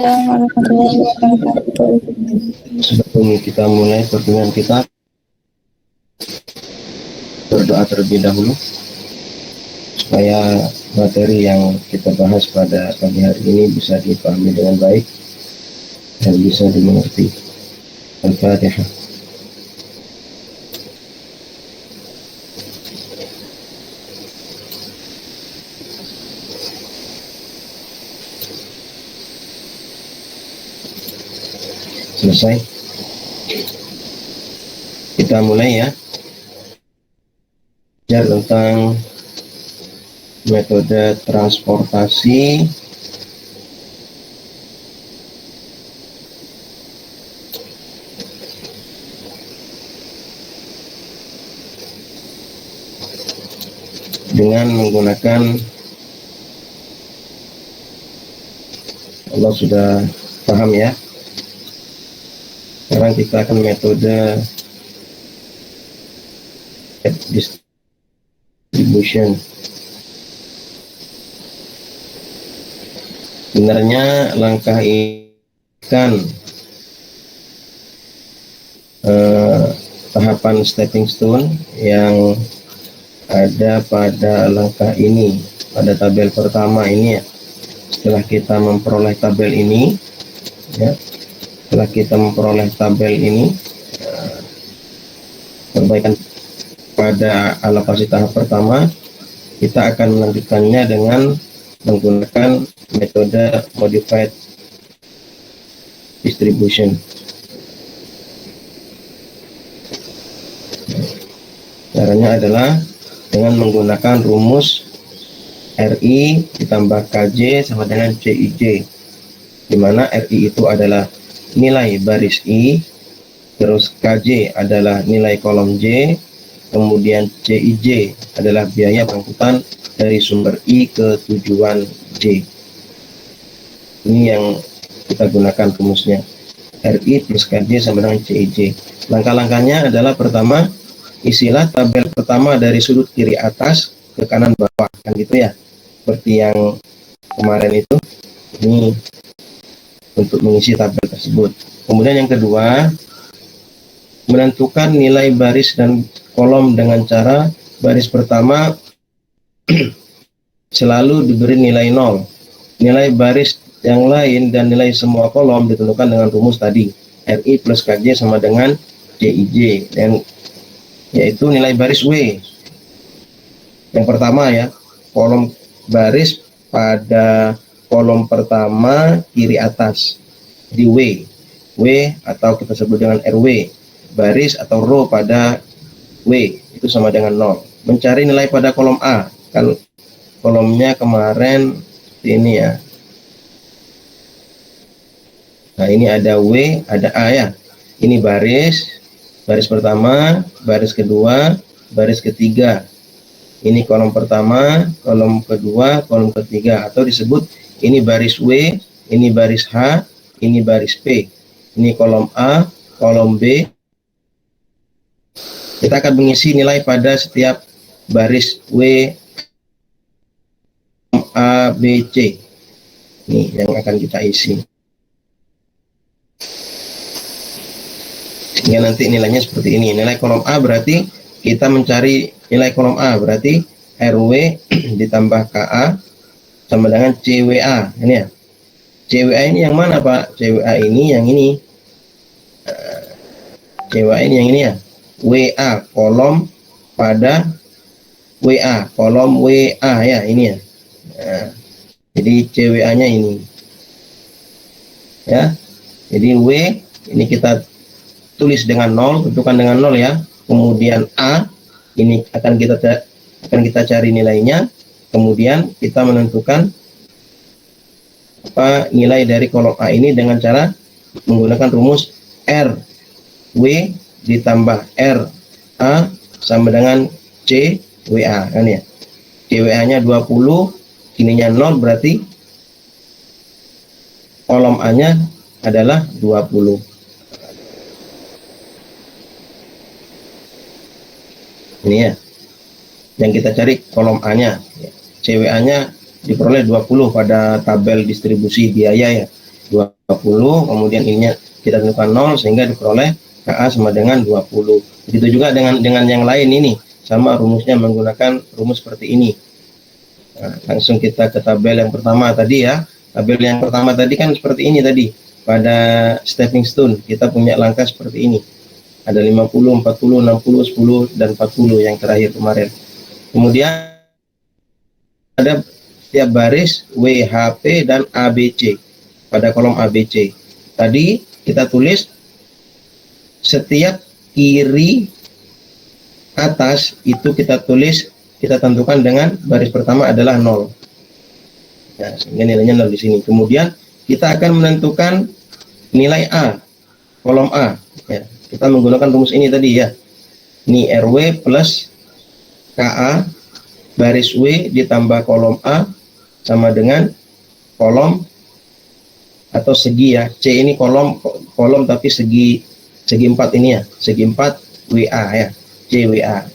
Warahmatullahi wabarakatuh. Sebelum kita mulai pertemuan kita, berdoa terlebih dahulu supaya materi yang kita bahas pada pagi hari ini bisa dipahami dengan baik dan bisa dimengerti. Al-Fatihah. Selesai. Kita mulai ya. Belajar tentang metode transportasi dengan menggunakan, Allah sudah paham ya. Sekarang kita akan metode distribution. Sebenarnya langkah ini kan tahapan stepping stone yang ada pada langkah ini, pada tabel pertama ini ya. Setelah kita memperoleh tabel ini ya, setelah kita memperoleh tabel ini, perbaikan pada alokasi tahap pertama, kita akan melanjutkannya dengan menggunakan metode modified distribution. Caranya adalah dengan menggunakan rumus RI ditambah KJ sama dengan CIJ, di mana RI itu adalah nilai baris I, terus KJ adalah nilai kolom J, kemudian CIJ adalah biaya pengangkutan dari sumber I ke tujuan J. Ini yang kita gunakan rumusnya, RI plus KJ sama dengan CIJ. Langkah-langkahnya adalah pertama, isilah tabel pertama dari sudut kiri atas ke kanan bawah, kan gitu ya, seperti yang kemarin itu. Ini untuk mengisi tabel tersebut. Kemudian yang kedua, menentukan nilai baris dan kolom dengan cara baris pertama selalu diberi nilai 0. Nilai baris yang lain dan nilai semua kolom ditentukan dengan rumus tadi, RI plus KJ sama dengan CIJ, dan yaitu nilai baris W. Yang pertama ya, kolom baris pada kolom pertama kiri atas di W atau kita sebut dengan RW, baris atau row pada W itu sama dengan 0. Mencari nilai pada kolom A, kan kolomnya kemarin ini ya. Nah ini ada W, ada A ya. Ini baris pertama, baris kedua, baris ketiga. Ini kolom pertama, kolom kedua, kolom ketiga, atau disebut ini baris W, ini baris H, ini baris P. Ini kolom A, kolom B. Kita akan mengisi nilai pada setiap baris W, A, B, C. Ini yang akan kita isi. Sehingga nanti nilainya seperti ini. Nilai kolom A berarti kita mencari nilai kolom A, berarti RW ditambah KA sama dengan CWA. Ini ya. CWA ini yang mana Pak? CWA ini yang ini. CWA ini yang ini ya. WA kolom pada WA, kolom WA ya, ini ya. Nah, jadi CWA-nya ini. Ya. Jadi W ini kita tulis dengan 0, tentukan dengan 0 ya. Kemudian A ini akan kita cari nilainya. Kemudian kita menentukan apa nilai dari kolom A ini dengan cara menggunakan rumus R W ditambah R A sama dengan C WA, kan ya. CWA-nya 20, ininya 0, berarti kolom A-nya adalah 20. Ini ya, yang kita cari kolom A-nya. CWA-nya diperoleh 20 pada tabel distribusi biaya ya. 20, kemudian ininya kita tentukan 0 sehingga diperoleh KA sama dengan 20. Begitu juga dengan yang lain ini, sama rumusnya menggunakan rumus seperti ini. Nah, langsung kita ke tabel yang pertama tadi ya. Tabel yang pertama tadi kan seperti ini tadi. Pada stepping stone kita punya langkah seperti ini. Ada 50, 40, 60, 10, dan 40 yang terakhir kemarin. Kemudian ada setiap baris WHP dan ABC pada kolom ABC. Tadi kita tulis setiap kiri atas itu kita tentukan dengan baris pertama adalah 0. Nah, sehingga nilainya 0 di sini. Kemudian kita akan menentukan nilai A, kolom A. Ya, kita menggunakan rumus ini tadi ya. Ini RW plus KA baris W ditambah kolom A sama dengan kolom atau segi ya. C ini kolom tapi segi 4 ini ya. Segi 4 WA ya. CWA.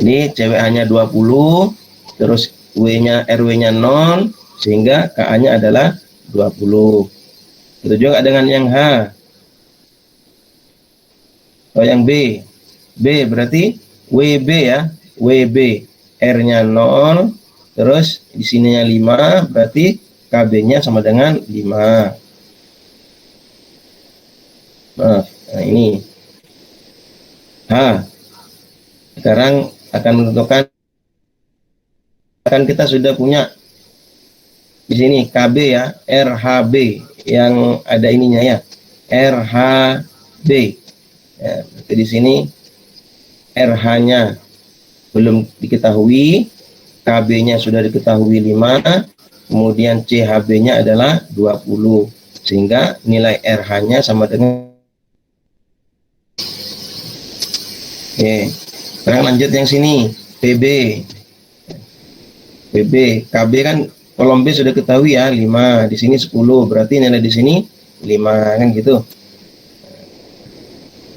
Ini CWA-nya 20, terus RW-nya 0 sehingga KA-nya adalah 20. Itu juga dengan yang H. Oh, yang B. B berarti WB ya. WB R-nya 0, terus di sininya 5, berarti KB-nya sama dengan 5. Nah, ini H. Sekarang akan menentukan, kan kita sudah punya di sini KB ya, RHB yang ada ininya ya, RHB. Ya, berarti di sini RH-nya belum diketahui, KB-nya sudah diketahui 5, kemudian CHB-nya adalah 20, sehingga nilai RH-nya sama dengan. Oke, sekarang lanjut yang sini, PB. KB kan kolom B sudah ketahui ya, 5, di sini 10, berarti nilai di sini 5 kan gitu.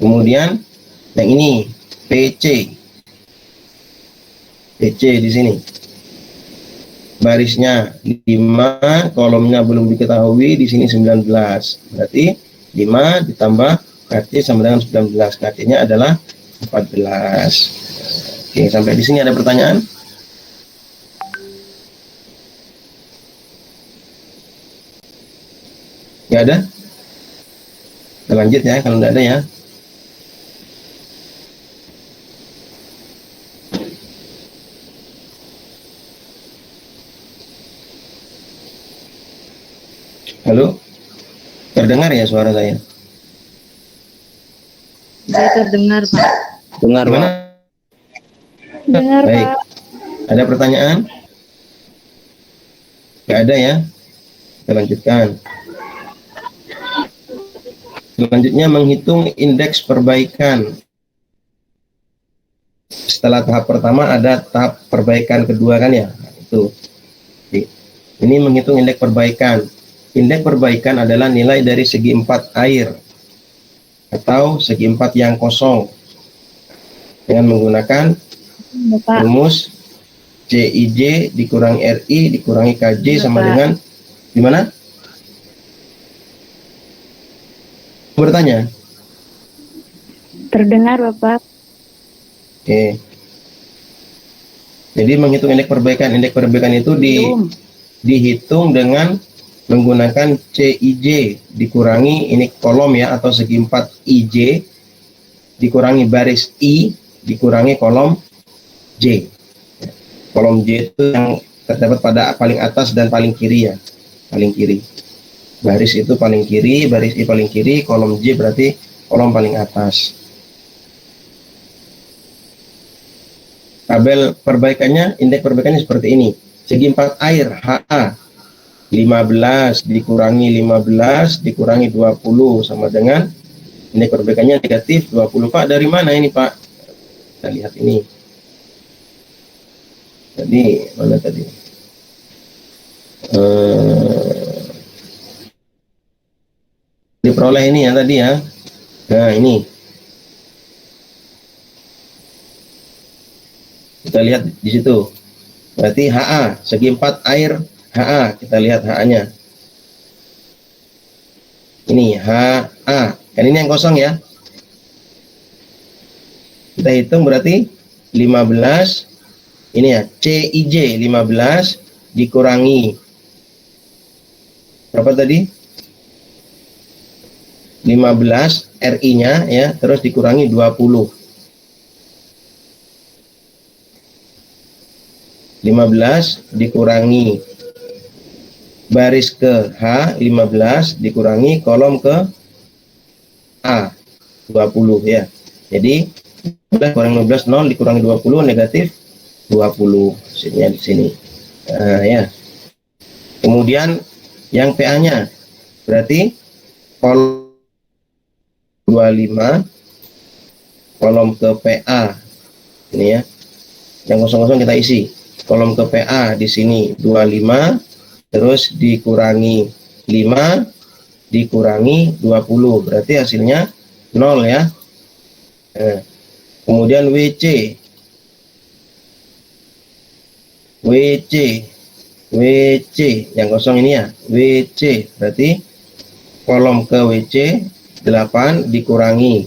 Kemudian yang ini PC di sini. Barisnya 5, kolomnya belum diketahui, di sini 19. Berarti 5 ditambah KC sama dengan 19. KC-nya adalah 14. Oke, sampai di sini ada pertanyaan? Nggak ada? Kita lanjut ya, kalau nggak ada ya. Halo? Terdengar ya suara saya? Saya terdengar, Pak. Dengar, Pak. Dengar, Baik. Pak. Ada pertanyaan? Nggak ada ya? Kita lanjutkan. Selanjutnya menghitung indeks perbaikan. Setelah tahap pertama ada tahap perbaikan kedua kan ya? Itu. Ini menghitung indeks perbaikan. Indeks perbaikan adalah nilai dari segi 4 air atau segi 4 yang kosong dengan menggunakan Bapak. rumus CIJ dikurangi RI dikurangi KJ sama Bapak. dengan gimana? Bertanya? Terdengar, Bapak. Oke. Jadi menghitung indeks perbaikan itu dihitung dengan menggunakan CIJ dikurangi ini kolom ya atau segi 4 IJ dikurangi baris I dikurangi kolom J. Kolom J itu yang terdapat pada paling atas dan paling kiri ya, paling kiri. Baris itu paling kiri, baris I paling kiri, kolom J berarti kolom paling atas. Tabel perbaikannya, indeks perbaikannya seperti ini. Segi 4 air HA 15 dikurangi 15 dikurangi 20 sama dengan indeks perbaikannya negatif 20. Pak, dari mana ini, Pak? Kita lihat ini. Tadi mana tadi? Diperoleh ini ya tadi ya. Nah, ini. Kita lihat di situ. Berarti HA segi 4 air HA, kita lihat HA-nya. Ini HA. Kan ini yang kosong ya. Kita hitung berarti 15. Ini ya, CIJ 15 dikurangi berapa tadi? 15 RI-nya ya, terus dikurangi 20. 15 dikurangi baris ke H, 15 dikurangi kolom ke A, 20 ya. Jadi 15 kurang 15, 0 dikurangi 20 negatif 20 hasilnya di sini. Nah, ya. Kemudian yang PA-nya berarti kolom 25 kolom ke PA ini ya. Yang kosong-kosong kita isi. Kolom ke PA di sini 25 terus dikurangi 5 dikurangi 20 berarti hasilnya 0 ya. Nah, kemudian WC yang kosong ini ya, WC berarti kolom ke WC 8 dikurangi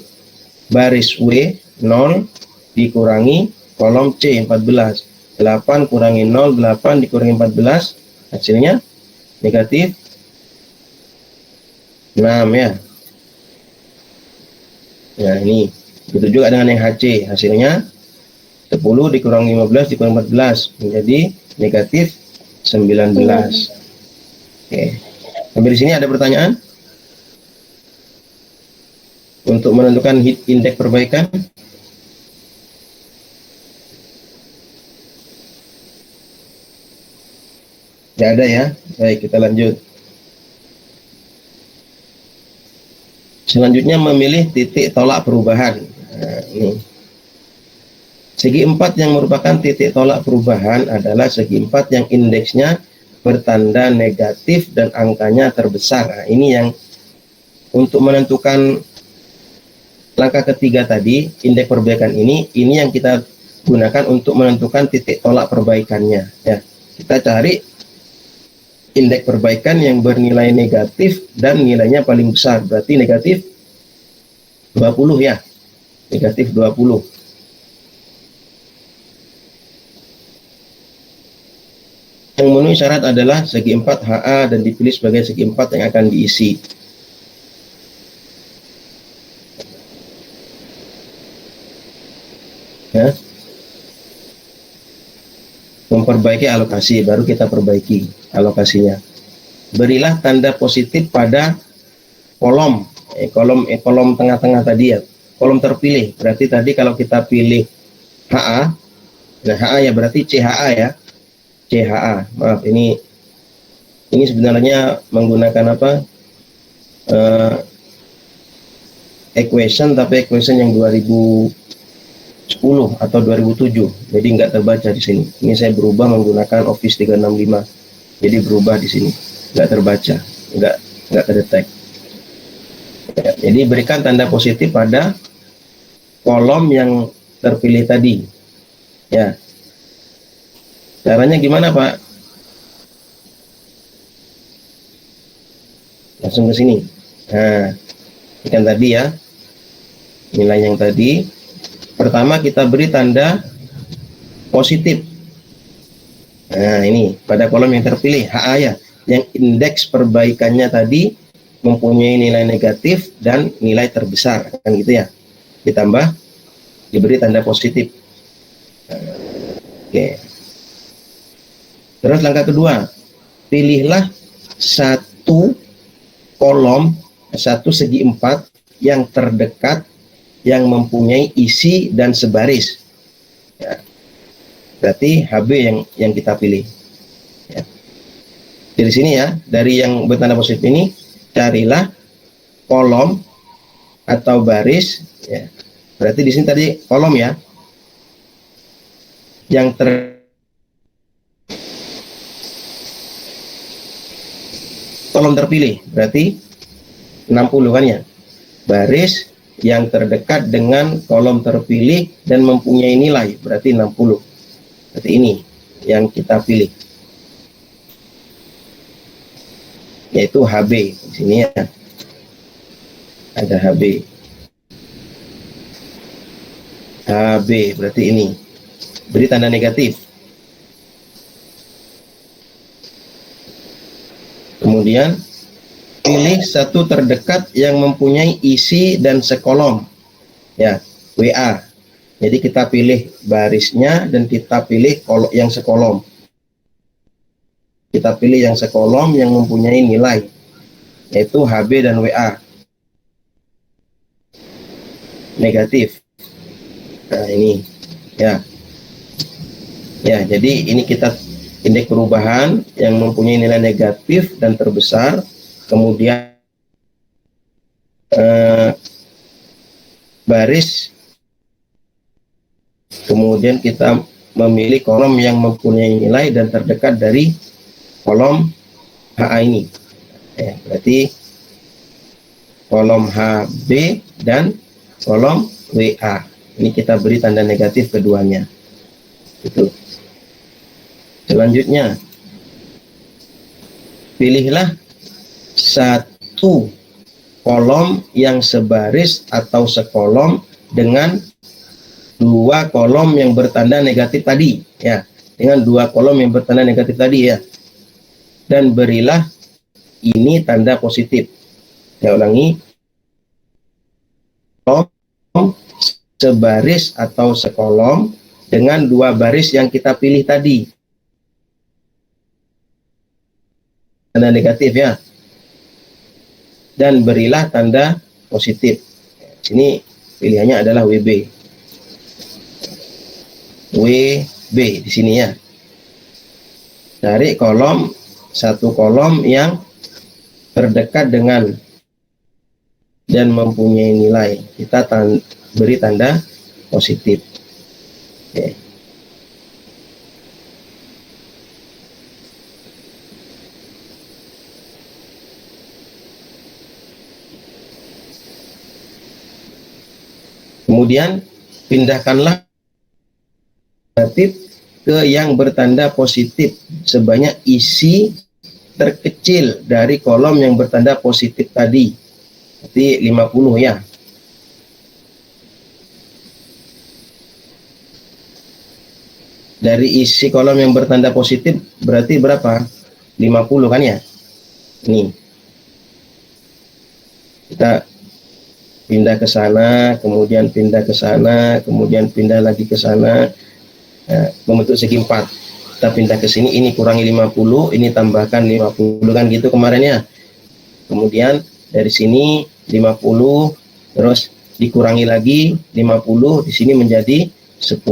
baris W 0 dikurangi kolom C 14. 8 kurangi 0, 8 dikurangi 14 hasilnya negatif 6 ya. Nah ini begitu juga dengan yang HC, hasilnya 10 dikurangi 15 dikurangi 14 menjadi negatif 19. Oke. Sampai di sini ada pertanyaan? Untuk menentukan indeks perbaikan. Tidak ada ya. Baik, kita lanjut. Selanjutnya memilih titik tolak perubahan. Nah, ini. Segi 4 yang merupakan titik tolak perubahan adalah segi 4 yang indeksnya bertanda negatif dan angkanya terbesar. Nah, ini yang untuk menentukan langkah ketiga tadi, indeks perbaikan ini yang kita gunakan untuk menentukan titik tolak perbaikannya. Ya, kita cari indeks perbaikan yang bernilai negatif dan nilainya paling besar, berarti negatif 20 ya, negatif 20. Yang memenuhi syarat adalah segi 4 HA dan dipilih sebagai segi 4 yang akan diisi. Ya. Memperbaiki alokasi, baru kita perbaiki alokasinya. Berilah tanda positif pada kolom kolom tengah-tengah tadi ya, kolom terpilih. Berarti tadi kalau kita pilih HA, nah HA ya berarti CHA ya, CHA. Maaf, ini sebenarnya menggunakan apa? Equation, tapi equation yang 2010 atau 2007, jadi nggak terbaca di sini. Ini saya berubah menggunakan Office 365, jadi berubah di sini, nggak terbaca, nggak terdetek. Ya, jadi berikan tanda positif pada kolom yang terpilih tadi. Ya, caranya gimana Pak? Langsung ke sini. Nah, ikan tadi ya, nilai yang tadi. Pertama kita beri tanda positif. Nah ini pada kolom yang terpilih HA ya, yang indeks perbaikannya tadi mempunyai nilai negatif dan nilai terbesar, kan gitu ya. Ditambah diberi tanda positif. Oke. Terus langkah kedua, pilihlah satu kolom, satu segi 4 yang terdekat yang mempunyai isi dan sebaris. Ya. Berarti HB yang kita pilih. Ya. Dari sini ya, dari yang bertanda positif ini, carilah kolom atau baris. Ya. Berarti di sini tadi kolom ya, yang kolom terpilih, berarti 60 kan ya. Baris yang terdekat dengan kolom terpilih dan mempunyai nilai, berarti 60. Berarti ini yang kita pilih, yaitu HB di sini ya. ada HB. HB berarti ini. Beri tanda negatif. Kemudian pilih satu terdekat yang mempunyai isi dan sekolom. Ya, WA. Jadi kita pilih barisnya dan kita pilih yang sekolom. Kita pilih yang sekolom yang mempunyai nilai, yaitu HB dan WA. Negatif. Nah, ini. Ya. Ya, jadi ini kita indeks perubahan yang mempunyai nilai negatif dan terbesar. Kemudian baris, kemudian kita memilih kolom yang mempunyai nilai dan terdekat dari kolom HA ini. Berarti kolom HB dan kolom WA. Ini kita beri tanda negatif keduanya. Itu. Selanjutnya, pilihlah satu kolom yang sebaris atau sekolom dengan dua kolom yang bertanda negatif tadi, ya, dengan dua kolom yang bertanda negatif tadi, ya, dan berilah ini tanda positif. Saya ulangi, kolom sebaris atau sekolom dengan dua baris yang kita pilih tadi, tanda negatif, ya, dan berilah tanda positif. Sini pilihannya adalah WB. WB di sini, ya. Cari satu kolom yang terdekat dengan dan mempunyai nilai. Kita beri tanda positif. Oke. Kemudian pindahkanlah negatif ke yang bertanda positif sebanyak isi terkecil dari kolom yang bertanda positif tadi. Berarti 50, ya. Dari isi kolom yang bertanda positif berarti berapa? 50 kan, ya? Ini. Kita pindah ke sana, kemudian pindah ke sana, kemudian pindah lagi ke sana, membentuk segi 4. Kita pindah ke sini, ini kurangi 50, ini tambahkan 50 kan gitu kemarin, ya. Kemudian dari sini 50, terus dikurangi lagi 50, di sini menjadi 10,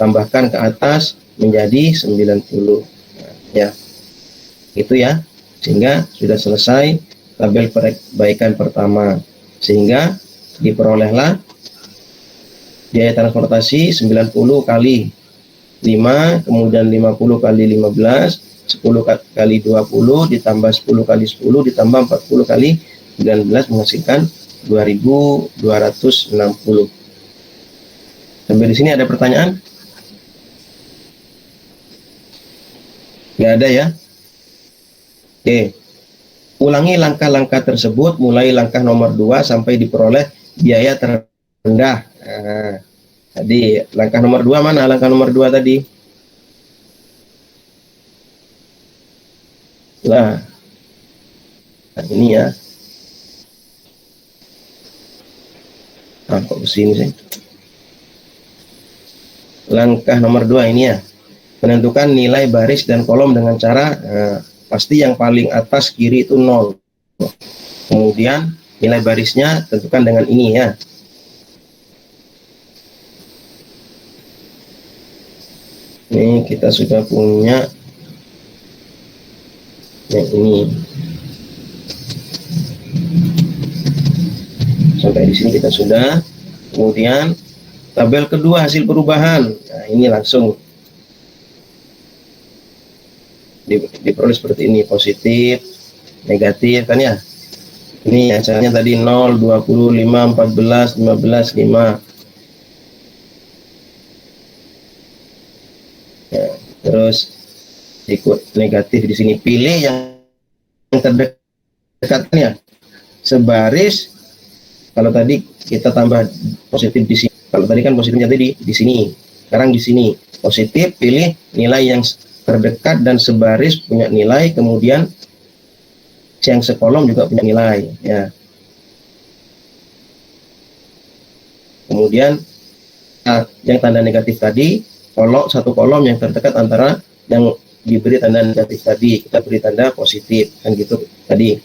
tambahkan ke atas menjadi 90. Ya. Itu, ya. Sehingga sudah selesai tabel perbaikan pertama. Sehingga diperolehlah biaya transportasi 90 kali 5, kemudian 50 kali 15, 10 kali 20, ditambah 10 kali 10, ditambah 40 kali 19 menghasilkan 2260. Sampai di sini ada pertanyaan? Nggak ada, ya? Oke. Ulangi langkah-langkah tersebut mulai langkah nomor 2 sampai diperoleh biaya terendah. Nah, tadi langkah nomor 2 mana? Langkah nomor 2 tadi. Nah, ini, ya. Kok kesini sih? Langkah nomor 2 ini, ya. Menentukan nilai baris dan kolom dengan cara pasti yang paling atas kiri itu 0. Kemudian nilai barisnya tentukan dengan ini, ya. Ini kita sudah punya yang ini. Sampai di sini kita sudah. Kemudian tabel kedua hasil perubahan. Nah, ini langsung diperoleh seperti ini, positif, negatif kan, ya. Ini hasilnya tadi 0, 25, 14, 15, 5. Ya, terus ikut negatif di sini, pilih yang terdekatnya sebaris Kalau tadi kita tambah positif di sini. Kalau tadi kan positifnya tadi di sini. Sekarang di sini. Positif, pilih nilai yang terdekat dan sebaris punya nilai, kemudian yang sekolom juga punya nilai. Ya. Kemudian yang tanda negatif tadi, satu kolom yang terdekat antara yang diberi tanda negatif tadi, kita beri tanda positif, kan gitu tadi.